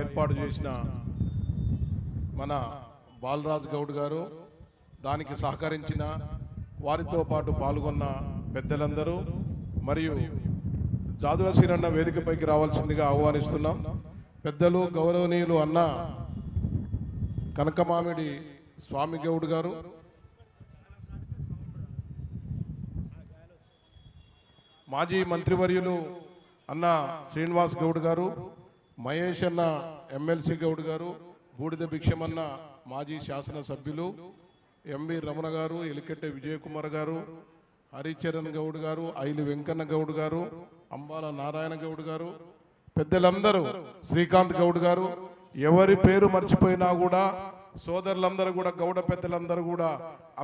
ఏర్పాటు చేసిన మన బాలరాజ్ గౌడ్ గారు, దానికి సహకరించిన వారితో పాటు పాల్గొన్న పెద్దలందరూ మరియు జాదుల శ్రీరన్న వేదికపైకి రావాల్సిందిగా ఆహ్వానిస్తున్నాం. పెద్దలు గౌరవనీయులు అన్న కనకమామిడి స్వామి గౌడ్ గారు, మాజీ మంత్రివర్యులు అన్న శ్రీనివాస్ గౌడ్ గారు, మహేష్ అన్న ఎమ్మెల్సీ గౌడ్ గారు, బూడిద భిక్షమన్న మాజీ శాసనసభ్యులు, ఎంవి రమణ గారు, ఎలికెట్టె విజయకుమార్ గారు, హరిచరణ్ గౌడ్ గారు, ఐలి వెంకన్న గౌడ్ గారు, అంబాల నారాయణ గౌడ్ గారు, పెద్దలందరూ, శ్రీకాంత్ గౌడ్ గారు, ఎవరి పేరు మర్చిపోయినా కూడా సోదరులందరూ కూడా, గౌడ పెద్దలందరూ కూడా,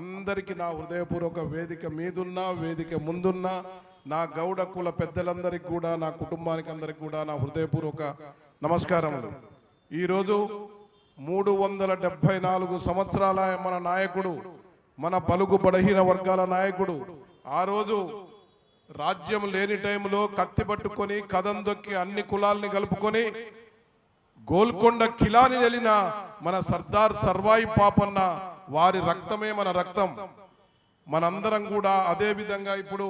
అందరికీ నా హృదయపూర్వక వేదిక మీదున్నా వేదిక ముందున్నా నా గౌడ కుల పెద్దలందరికీ కూడా, నా కుటుంబానికి అందరికి కూడా నా హృదయపూర్వక నమస్కారములు. ఈరోజు 374 సంవత్సరాల మన నాయకుడు, మన బలుగు బలహీన వర్గాల నాయకుడు, ఆ రోజు రాజ్యం లేని టైంలో కత్తి పట్టుకొని కదం దొక్కి అన్ని కులాల్ని కలుపుకొని గోల్కొండ కిలాని వెళ్ళిన మన సర్దార్ సర్వాయి పాపన్న వారి రక్తమే మన రక్తం. మనందరం కూడా అదే విధంగా ఇప్పుడు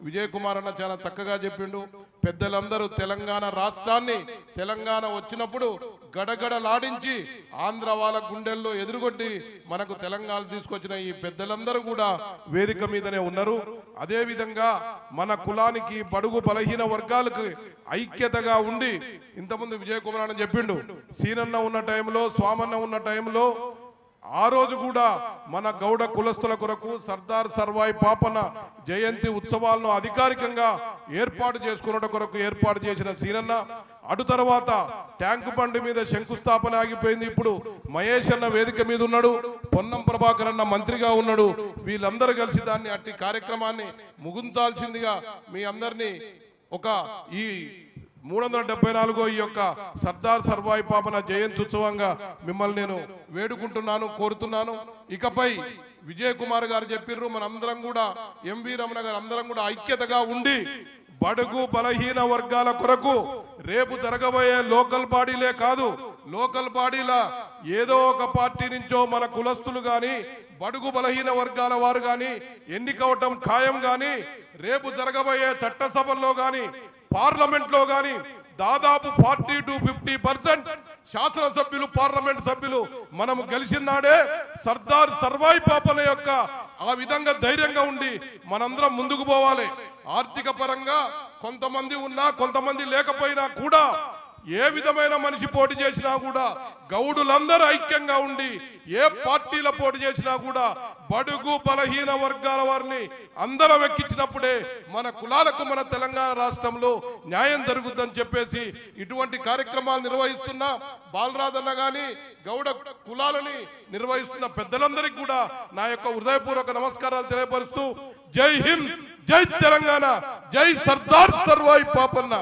విజయ్ కుమార్ అన్న చాలా చక్కగా చెప్పిండు. పెద్దలందరూ తెలంగాణ రాష్ట్రాన్ని, తెలంగాణ వచ్చినప్పుడు గడగడలాడించి ఆంధ్ర వాళ్ళ గుండెల్లో ఎదురుగొట్టి మనకు తెలంగాణ తీసుకొచ్చిన ఈ పెద్దలందరూ కూడా వేదిక మీదనే ఉన్నారు. అదే విధంగా మన కులానికి, బడుగు బలహీన వర్గాలకు ఐక్యతగా ఉండి, ఇంతకుముందు విజయ్ కుమార్ అన్న చెప్పిండు, సీనన్న ఉన్న టైంలో, స్వామన్న ఉన్న టైంలో ఆ రోజు కూడా మన గౌడ కులస్తుల కొరకు సర్దార్ సర్వాయి పాపన్న జయంతి ఉత్సవాలను అధికారికంగా ఏర్పాటు చేసుకున్న కొరకు ఏర్పాటు చేసిన సీనన్న, అటు తర్వాత ట్యాంకు బండి మీద శంకుస్థాపన ఆగిపోయింది. ఇప్పుడు మహేష్ అన్న వేదిక మీద ఉన్నాడు, పొన్నం ప్రభాకర్ అన్న మంత్రిగా ఉన్నాడు. వీళ్ళందరూ కలిసి దాన్ని అట్టి కార్యక్రమాన్ని ముగించాల్సిందిగా మీ అందరినీ ఒక ఈ 374 ఈ యొక్క సర్దార్ సర్వాయి పాపన జయంతి ఉత్సవంగా మిమ్మల్ని నేను వేడుకుంటున్నాను, కోరుతున్నాను. ఇకపై విజయ్ కుమార్ గారు చెప్పిర్రు, మనందరం కూడా, ఎంవి రమణ గారు అందరం కూడా ఐక్యతగా ఉండి బడుగు బలహీన వర్గాల కొరకు రేపు జరగబోయే లోకల్ బాడీలే కాదు, లోకల్ బాడీల ఏదో ఒక పార్టీ నుంచో మన కులస్తులు గాని, బడుగు బలహీన వర్గాల వారు గాని ఎన్నికవటం ఖాయం గాని, రేపు జరగబోయే చట్టసభల్లో గాని, పార్లమెంట్ లో గాని దాదాపు 40 to 50% శాసనసభ్యులు, పార్లమెంట్ సభ్యులు మనము గెలిచినాడే సర్దార్ సర్వాయి పాపన యొక్క ఆ విధంగా ధైర్యంగా ఉండి మనందరం ముందుకు పోవాలి. ఆర్థిక పరంగా కొంతమంది ఉన్నా, కొంతమంది లేకపోయినా కూడా, ఏ విధమైన మనిషి పోటీ చేసినా కూడా గౌడులందరూ ఐక్యంగా ఉండి ఏ పార్టీల పోటీ చేసినా కూడా బడుగు బలహీన వర్గాల వారిని అందరం ఎక్కించినప్పుడే మన కులాలకు, మన తెలంగాణ రాష్ట్రంలో న్యాయం జరుగుతుందని చెప్పేసి ఇటువంటి కార్యక్రమాలు నిర్వహిస్తున్న బాలరాజన్న గాని, గౌడ కులాలని నిర్వహిస్తున్న పెద్దలందరికీ కూడా నా యొక్క హృదయపూర్వక నమస్కారాలు తెలియపరుస్తూ, జై హింద్, జై తెలంగాణ, జై సర్దార్ సర్వాయి పాపన్న.